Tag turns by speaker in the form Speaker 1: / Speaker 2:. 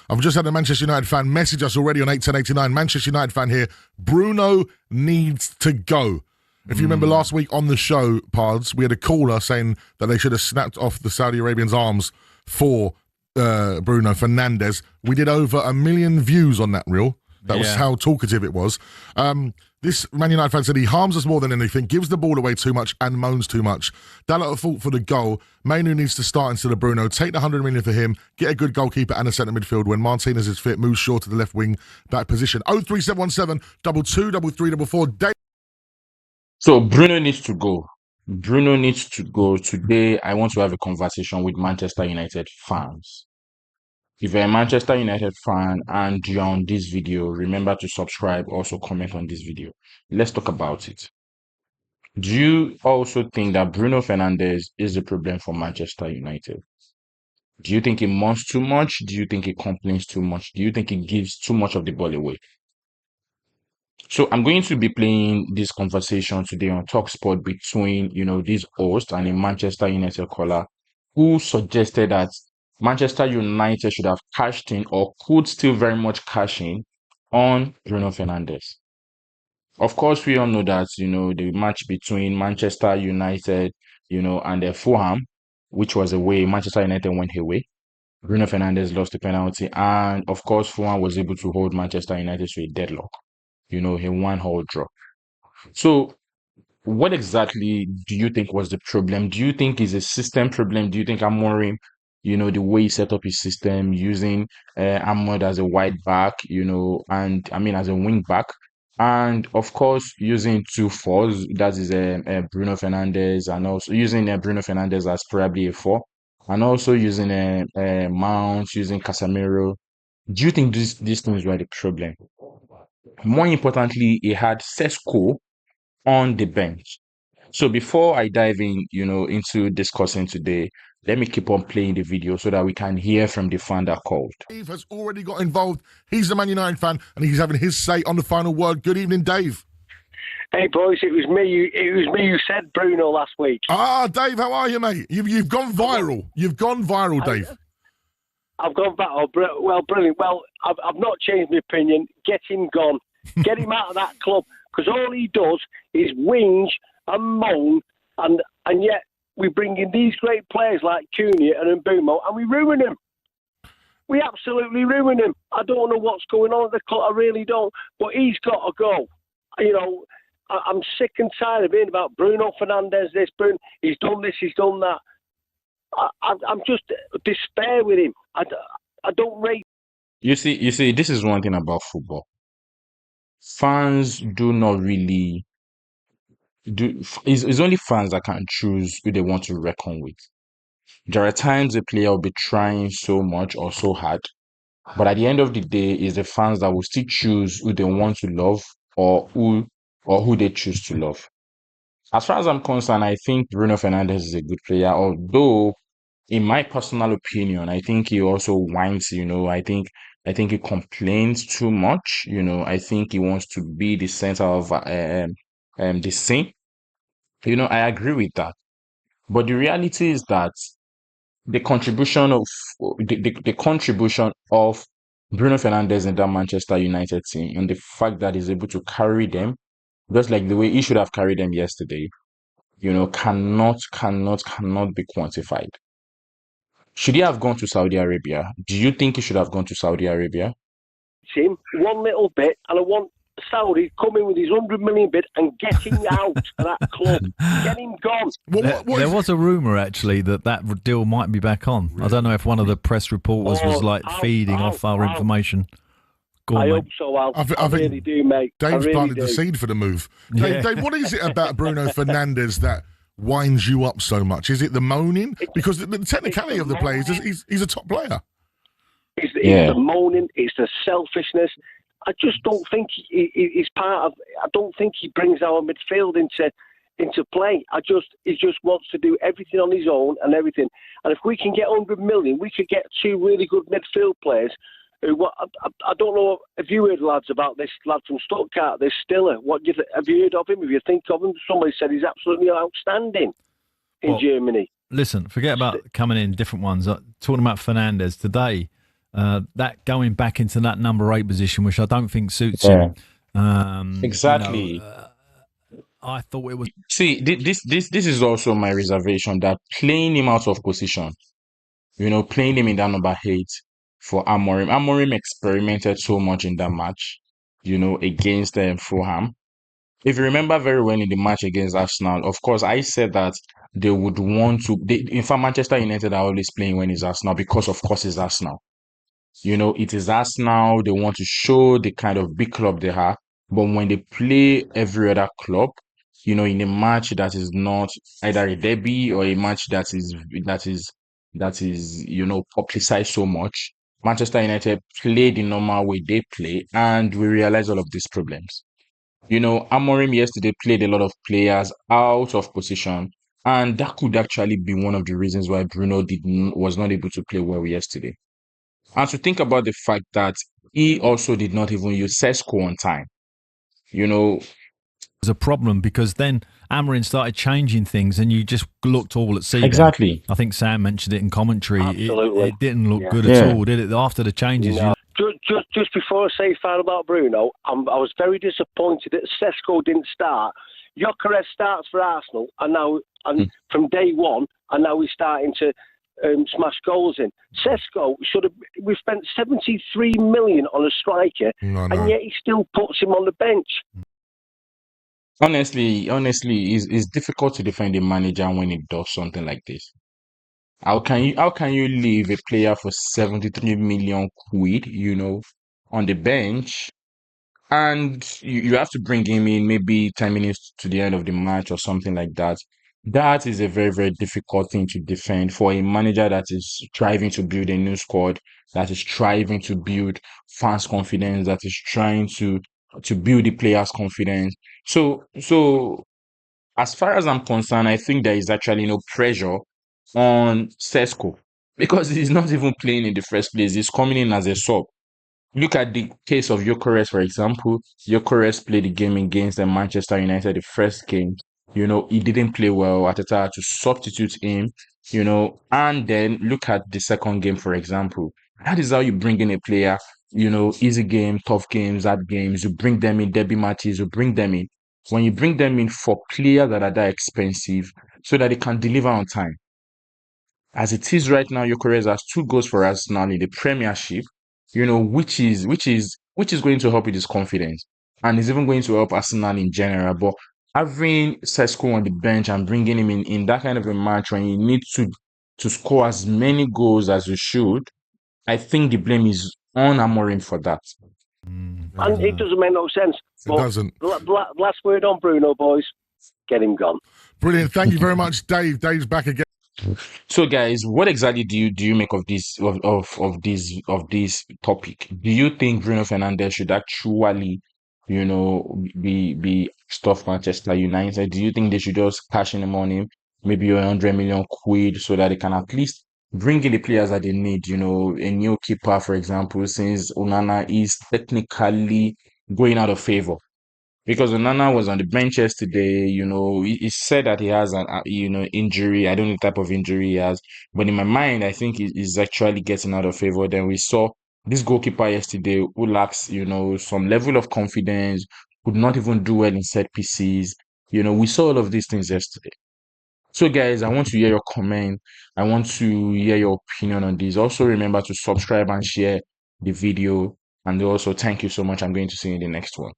Speaker 1: I've just had a Manchester United fan message us already on 81089. Manchester United fan here. Bruno needs to go. If you remember last week on the show, Pards, we had a caller saying that they should have snapped off the Saudi Arabians' arms for Bruno Fernandez. We did over 1 million views on that reel. That was how talkative it was. This Man United fan said he harms us more than anything, gives the ball away too much and moans too much. Dalot at fault for the goal. Mainu needs to start instead of Bruno. Take the 100 million for him. Get a good goalkeeper and a centre midfield. When Martinez is fit, move short to the left wing back position. 03717 223344.
Speaker 2: So Bruno needs to go. Bruno needs to go. Today, I want to have a conversation with Manchester United fans. If you're a Manchester United fan and you're on this video, remember to subscribe, also comment on this video. Let's talk about it. Do you also think that Bruno Fernandez is the problem for Manchester United? Do you think he mourns too much? Do you think he complains too much? Do you think he gives too much of the ball away? So I'm going to be playing this conversation today on TalkSport between, this host and a Manchester United caller who suggested that Manchester United should have cashed in or could still very much cash in on Bruno Fernandes. Of course, we all know that, the match between Manchester United, and Fulham, which was away, Manchester United went away. Bruno Fernandes lost the penalty. And of course, Fulham was able to hold Manchester United to a deadlock. A 1-1 draw. So what exactly do you think was the problem? Do you think it's a system problem? Do you think Amorim, the way he set up his system, using Ahmad as a wide back, and as a wing back, and of course using 2 4s, that is Bruno Fernandes, and also using Bruno Fernandes as probably a 4, and also using Mount, using Casemiro. Do you think these things were the problem? More importantly, he had Sesko on the bench. So before I dive in, into discussing today, let me keep on playing the video so that we can hear from the fan that called.
Speaker 1: Dave has already got involved. He's a Man United fan and he's having his say on the final word. Good evening, Dave.
Speaker 3: Hey boys, it was me who said Bruno last week.
Speaker 1: Dave, how are you, mate? You've gone viral. You've gone viral, Dave.
Speaker 3: I've gone back. Well, brilliant. Well, I've not changed my opinion. Get him gone. Get him out of that club, because all he does is whinge and moan, and yet we bring in these great players like Cunha and Mbumo, and we ruin him. We absolutely ruin him. I don't know what's going on at the club. I really don't. But he's got to go. I'm sick and tired of hearing about Bruno Fernandez. He's done this. He's done that. I'm just despair with him. I don't rate.
Speaker 2: You see, this is one thing about football. Fans do not really do. It's only fans that can choose who they want to reckon with. There are times a player will be trying so much or so hard, but at the end of the day, it's the fans that will still choose who they want to love or who they choose to love. As far as I'm concerned, I think Bruno Fernandes is a good player, although in my personal opinion, I think he also whines, I think he complains too much, I think he wants to be the center of the scene. I agree with that. But the reality is that the contribution of the contribution of Bruno Fernandes in that Manchester United team, and the fact that he's able to carry them, just like the way he should have carried them yesterday, cannot be quantified. Should he have gone to Saudi Arabia? Do you think he should have gone to Saudi Arabia?
Speaker 3: Him one little bit, and I want Saudi come in with his 100 million bid and get him out of that club. Get him gone.
Speaker 4: There was a rumour actually that deal might be back on. Really? I don't know if one of the press reporters was feeding off our information. Go on,
Speaker 3: I
Speaker 4: mate.
Speaker 3: hope so, Al. I really do, mate.
Speaker 1: Dave's planted the seed for the move.
Speaker 4: Yeah.
Speaker 1: Dave, what is it about Bruno Fernandes that winds you up so much? Is it the moaning? Because the technicality of the play is he's a top player.
Speaker 3: It's the moaning, it's the selfishness. I just don't think he's part of. I don't think he brings our midfield into play. He just wants to do everything on his own and everything. And if we can get 100 million, we could get 2 really good midfield players. I don't know. Have you heard, lads, about this lad from Stuttgart, this Stiller? Have you heard of him? Have you think of him? Somebody said he's absolutely outstanding in Germany.
Speaker 4: Listen, forget about coming in different ones. Talking about Fernandes today, that going back into that number 8 position, which I don't think suits
Speaker 2: Yeah.
Speaker 4: him.
Speaker 2: Exactly.
Speaker 4: I thought it was.
Speaker 2: See, this is also my reservation that playing him out of position, playing him in that number 8 for Amorim. Amorim experimented so much in that match, against Fulham. If you remember very well in the match against Arsenal, of course, I said that they would want to. In fact, Manchester United are always playing when it's Arsenal because, of course, it's Arsenal. It is Arsenal. They want to show the kind of big club they are. But when they play every other club, in a match that is not either a derby or a match that is publicized so much, Manchester United play the normal way they play, and we realize all of these problems. Amorim yesterday played a lot of players out of position, and that could actually be one of the reasons why Bruno was not able to play well yesterday. And to think about the fact that he also did not even use Sesko on time.
Speaker 4: Was a problem because then Amorim started changing things, and you just looked all at sea.
Speaker 2: Exactly.
Speaker 4: I think Sam mentioned it in commentary.
Speaker 3: Absolutely.
Speaker 4: It didn't look good at all, did it? After the changes,
Speaker 3: No. Just before I say final about Bruno, I was very disappointed that Sesko didn't start. Gyökeres starts for Arsenal, and from day one, and now he's starting to smash goals in. Sesko we spent 73 million on a striker, and yet he still puts him on the bench.
Speaker 2: Honestly, it's difficult to defend a manager when he does something like this. How can you leave a player for 73 million quid, on the bench, and you have to bring him in maybe 10 minutes to the end of the match or something like that? That is a very, very difficult thing to defend for a manager that is striving to build a new squad, that is striving to build fans' confidence, that is trying to build the players' confidence. So as far as I'm concerned, I think there is actually no pressure on Sesko because he's not even playing in the first place. He's coming in as a sub. Look at the case of Gyökeres, for example. Gyökeres played the game against Manchester United, the first game. He didn't play well. Arteta had to substitute him, and then look at the second game, for example. That is how you bring in a player, easy game, tough games, hard games. You bring them in, derby matches, you bring them in. When you bring them in for players that are that expensive so that they can deliver on time. As it is right now, Gyökeres has 2 goals for Arsenal in the Premiership, which is going to help with his confidence, and is even going to help Arsenal in general. But having Sesko on the bench and bringing him in that kind of a match when you need to score as many goals as you should, I think the blame is on Amorim for that.
Speaker 3: And it doesn't make no sense.
Speaker 1: It doesn't.
Speaker 3: Last word on Bruno, boys. Get him gone.
Speaker 1: Brilliant. Thank you very much, Dave. Dave's back again.
Speaker 2: So, guys, what exactly do you make of this this topic? Do you think Bruno Fernandez should actually, be stuff Manchester United? Do you think they should just cash in the money, maybe 100 million quid, so that they can at least bring in the players that they need? A new keeper, for example, since Onana is technically going out of favor. Because Onana was on the bench yesterday, he said that he has an, injury. I don't know the type of injury he has, but in my mind, I think he's actually getting out of favor. Then we saw this goalkeeper yesterday who lacks, some level of confidence, could not even do well in set pieces. We saw all of these things yesterday. So, guys, I want to hear your comment. I want to hear your opinion on this. Also, remember to subscribe and share the video. And also, thank you so much. I'm going to see you in the next one.